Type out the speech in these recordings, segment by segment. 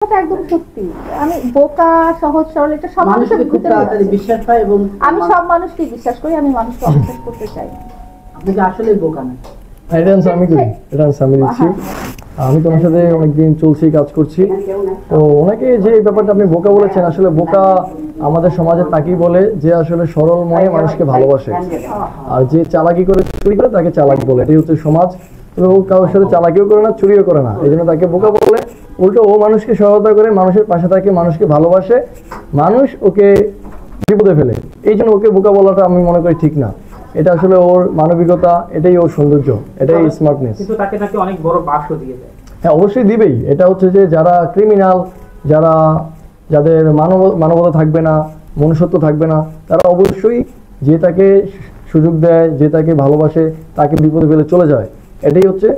একদম সত্যি। আমি বোকা, সহজ সরল, এটা সব মানুষের খুব তাড়াতাড়ি বিশ্বাস পায় এবং আমি সব মানুষকে বিশ্বাস করি, আমি মানুষকে অবিশ্বাস করতে চাই না। আপনি কি আসলে বোকা না? এটা আমি করি, এটা আমি দিচ্ছি। আমি তোমার সাথে অনেকদিন চলছি, কাজ করছি। তো ওনাকে যে ব্যাপারটা আপনি বোকা বলেছেন, আসলে বোকা আমাদের সমাজে তাকেই বলে যে আসলে সরল মনে মানুষকে ভালোবাসে, আর যে চালাকি করে চুরি করে তাকে চালাক বলে। এটাই হচ্ছে সমাজ। তবে ও কারোর সাথে চালাকিও করে না, চুরিও করে না, এই জন্য তাকে বোকা বলে। উল্টো ও মানুষকে সহায়তা করে, মানুষের পাশে থাকে, মানুষকে ভালোবাসে, মানুষ ওকে বিপদে ফেলে, এই জন্য ওকে বোকা বলাটা আমি মনে করি ঠিক না। এটা আসলে ওর মানবিকতা, এটাই ওর সৌন্দর্য, এটাই স্মার্টনেস। কিন্তু তাকে অনেক বড় বাসও দিয়ে দেয়। হ্যাঁ, অবশ্যই দিবেই। এটা হচ্ছে যে যারা ক্রিমিনাল, যাদের মানবতা থাকবে না, মনুষ্যত্ব থাকবে না, তারা অবশ্যই যে তাকে সুযোগ দেয়, যে তাকে ভালোবাসে, তাকে বিপদে ফেলে চলে যায়। এটাই হচ্ছে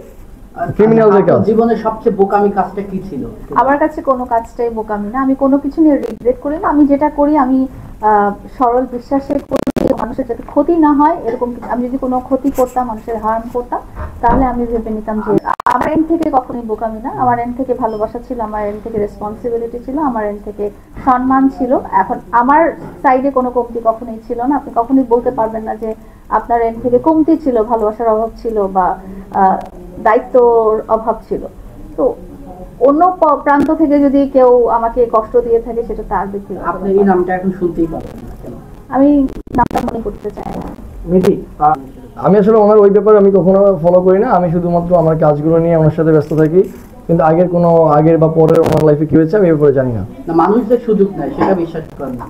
ক্রিমিনালদের কাজ। জীবনের সবচেয়ে বোকামি কাজটা কি ছিল? আমার কাছে কোনো কাজটাই বোকামি না। আমি কোনো কিছু নিয়ে রিগ্রেট করি না। আমি যেটা করি, আমি সরল বিশ্বাসে করি মানুষের যাতে ক্ষতি না হয় এরকম। আমি যদি কোনো ক্ষতি করতাম, মানুষের হার্ম করতাম, তাহলে আমি ভেবে নিতাম যে আমার এন্ড থেকে কখনোই বোকামি না। আমার এন্ড থেকে ভালোবাসা ছিল, আমার এন্ড থেকে রেসপন্সিবিলিটি ছিল, আমার এন্ড থেকে সম্মান ছিল। এখন আমার সাইডে কোনো কমতি কখনোই ছিল না। আপনি কখনোই বলতে পারবেন না যে আপনার এন্ড থেকে কমতি ছিল, ভালোবাসার অভাব ছিল বা দায়িত্বর অভাব ছিল। তো অন্য প্রান্ত থেকে যদি কেউ আমাকে কষ্ট দিয়ে থাকে, সেটা তার ব্যক্তিগত। আপনি এই নামটা এখন শুনতেই পাবেন না কেন? আমি নামটা মনে করতে চাই না। আমি আসলে ওনার ওই ব্যাপারে আমি কখনো ফলো করি না। আমি শুধুমাত্র আমার কাজগুলো নিয়ে ওনার সাথে ব্যস্ত থাকি, কিন্তু আগের বা পরের ওনার লাইফে কি হয়েছে আমি এই ব্যাপারে জানি না। মানুষদের সুযোগ নাই সেটা বিশ্বাস করেন না?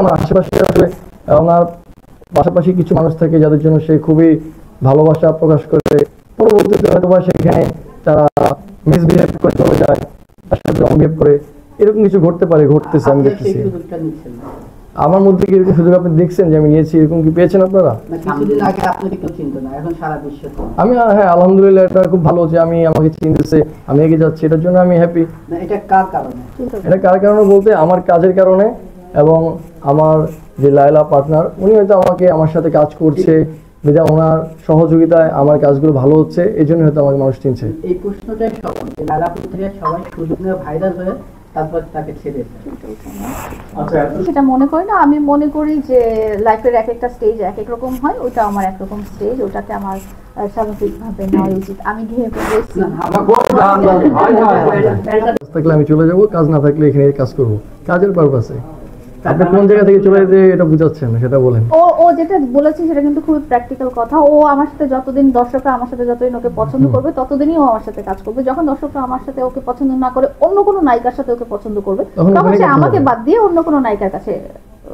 আমার আশেপাশে আসলে ওনার পাশাপাশি কিছু মানুষ থাকে যাদের জন্য সে খুবই ভালোবাসা প্রকাশ করে, পরবর্তীতে হয়তো বা সেখানে তারা মিসবিহেভ করে চলে যায়, তার সাথে অনবিহেভ করে, এরকম কিছু ঘটতে পারে, ঘটতেছে, আমি দেখতেছি। আমার মধ্যে কি এরকম সুযোগ আপনি দেখছেন যে আমি নিয়েছি, এরকম কি পেয়েছেন আপনারা? আমি হ্যাঁ, আলহামদুলিল্লাহ, এটা খুব ভালো যে আমাকে চিনতেছে, আমি এগিয়ে যাচ্ছি, এটার জন্য আমি হ্যাপি। এটা কার কারণে? এটা কার কারণে বলতে আমার কাজের কারণে, এবং আমার যে লায়লা পার্টনার, উনি হয়তো আমার সাথে কাজ করছে, যেটা ওনার সহযোগিতায় আমার কাজগুলো ভালো হচ্ছে, এই জন্য হয়তো আমাকে মানুষ চিনছে। এই প্রশ্নটাই সবাই সুযোগ নিয়ে ভাইরাল হয়ে তারপর তাকে ছেড়ে সেটা মনে করি না। আমি মনে করি যে লাইফের এক একটা স্টেজ এক এক রকম হয়, ওটা আমার একরকম স্টেজ, ওটাকে আমার স্বাভাবিকভাবে নেওয়া উচিত। আমি ঘিরে পড়েছি, থাকলে আমি চলে যাবো, কাজ না থাকলে এখানে কাজ করবো, কাজের পারপাসে। আপনি কোন জায়গা থেকে চলে যেতে এটা বুঝাচ্ছেন না, সেটা বলেন। ও যেটা বলেছে সেটা কিন্তু খুবই প্র্যাকটিক্যাল কথা। ও আমার সাথে যতদিন দর্শকরা আমার সাথে যতদিন ওকে পছন্দ করবে, ততদিনই ও আমার সাথে কাজ করবে। যখন দর্শকরা আমার সাথে ওকে পছন্দ না করে, অন্য কোনো নায়িকার সাথে ওকে পছন্দ করবে, তখন সে আমাকে বাদ দিয়ে অন্য কোনো নায়িকার কাছে।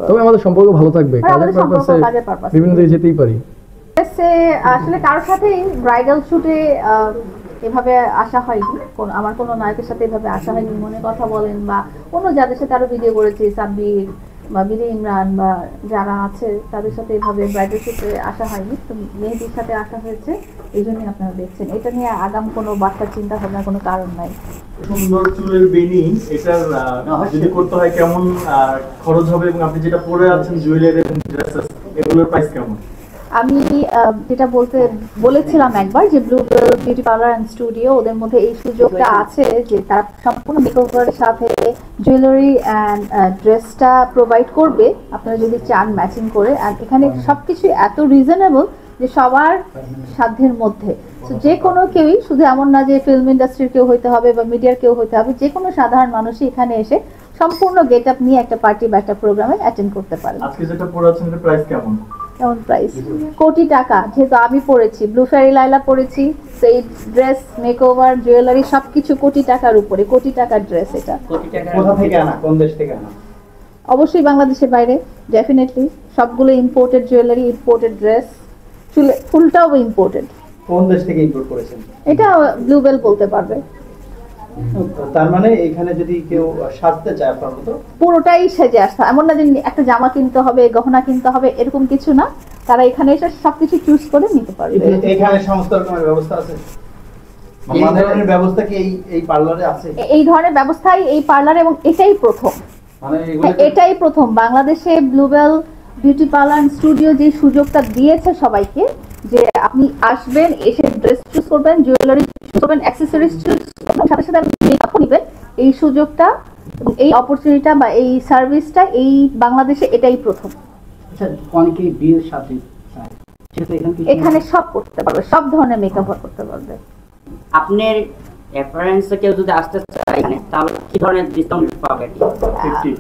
তবে আমাদের সম্পর্ক ভালো থাকবে, কাজের পারপাসে বিভিন্ন দিকে যেতেই পারি। আসলে কারোর সাথেই ব্রাইডাল শুটে এভাবে আসা হয়নি, আমার কোনো নায়কের সাথে এভাবে আসা হয়নি। মনে কথা বলেন বা অন্য যাদের সাথে আরো ভিডিও করেছি, সাব্বির বা বিলি ইমরান বা যারা আছে, তাদের সাথে এভাবে ব্রাইডাল শুটে আসা হয়নি। তো মেহেদির সাথে আসা হয়েছে, এই জন্যই আপনারা দেখছেন। এটা নিয়ে আগাম কোনো বার্তা চিন্তা ভাবনার কোনো কারণ নাই। সুন্দর চুলের বেনি, এটার যদি করতে হয় কেমন খরচ হবে, এবং আপনি যেটা পরে আছেন জুয়েলারি এবং ড্রেসেস, এগুলোর প্রাইস কেমন? আমি যেটা বলেছিলাম একবার যে Bluebell Beauty Parlour and Studio, ওদের মধ্যে এই সুযোগটা আছে যে তারা সম্পূর্ণ মেকওভারের সাথে জুয়েলারি এন্ড ড্রেসটা প্রোভাইড করবে, আপনারা যদি চান ম্যাচিং করে। আর এখানে সবকিছু এত রিজনেবল যে সবার সাধ্যের মধ্যে। যে কোনো কেউই, শুধু এমন না যে ফিল্ম ইন্ডাস্ট্রির কেউ হইতে হবে বা মিডিয়ার কেউ হইতে হবে, যে কোনো সাধারণ মানুষই এখানে এসে সম্পূর্ণ গেট আপ নিয়ে একটা পার্টি বা একটা প্রোগ্রামে অ্যাটেন্ড করতে পারে। আজকে যেটা পরে আছেন এর প্রাইস কেমন? কেমন প্রাইস? কোটি টাকা। যেহেতু আমি পড়েছি, ব্লু ফেয়ারি লাইলা পড়েছি, সেই ড্রেস, মেকওভার, জুয়েলারি সবকিছু কোটি টাকার উপরে, কোটি টাকার ড্রেস। এটা কোথা থেকে আনা, কোন দেশ থেকে আনা? অবশ্যই বাংলাদেশের বাইরে, ডেফিনেটলি। সবগুলো ইম্পোর্টেড জুয়েলারি, ইম্পোর্টেড ড্রেস, ফুলটাও ইম্পোর্টেড। কোন দেশ থেকে ইম্পোর্ট করেছেন? এটা ব্লুবেল বলতে পারবে। তার মানে এখানে যদি কেউ সাজতে চায় আপনার মতো, পুরোটাই সেজে আসতে, এমন না যে একটা জামা কিনতে হবে, গহনা কিনতে হবে, এরকম কিছু না। তারা এখানে এসে সবকিছু চুজ করে নিতে পারবে। এখানে সমস্ত রকমের ব্যবস্থা আছে। এই ধরনের ব্যবস্থা কি এই পার্লারে আছে? এই ধরনের ব্যবস্থাই এই পার্লারে, এবং এটাই প্রথম, এটাই প্রথম বাংলাদেশে ব্লুবেল বিউটি পার্লার স্টুডিও যে সুযোগটা দিয়েছে সবাইকে, যে আপনি আসবেন, এসে ড্রেস চুজ করবেন, জুয়েলারি চুজ করবেন, অ্যাক্সেসরিজ চুজ করবেন, সাথে সাথে মেকআপও নেবেন, এই সুযোগটা এবং এই অপরচুনিটিটা বা এই সার্ভিসটা এই বাংলাদেশে এটাই প্রথম। আচ্ছা, অনেকেই বিয়ের সাথে চায়, সেটা এখানে সব করতে পারবে, সব ধরনের মেকআপ করতে পারবে। আপনার রেফারেন্সে কেউ যদি আসতে চায় এখানে, তাহলে কি ধরনের ডিসকাউন্ট পাবে? 50%।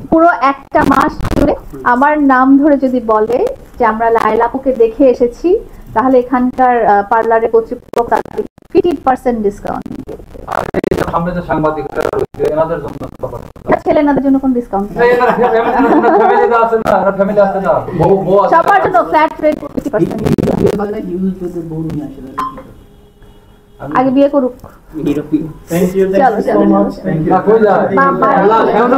পুরো একটা মাস ধরে আমার নাম ধরে যদি বলে যে আমরা লায়লা আপুকে দেখে এসেছি, তাহলে এখানকার পার্লারের কর্তৃপক্ষ তাদের 50% ডিসকাউন্ট। সামনে যে সাংবাদিকরা রয়েছে এনাদের জন্য ছেলে এনাদের জন্য কোন ডিসকাউন্ট? ফ্যামিলি আছে না, ফ্যামিলি আছে না, বউ আছে। সবার জন্য ফ্ল্যাট রেট 50%। আগে বিয়ে করুক। থ্যাংক ইউ চলো, চলো, চলো। Thank you. মা- মা-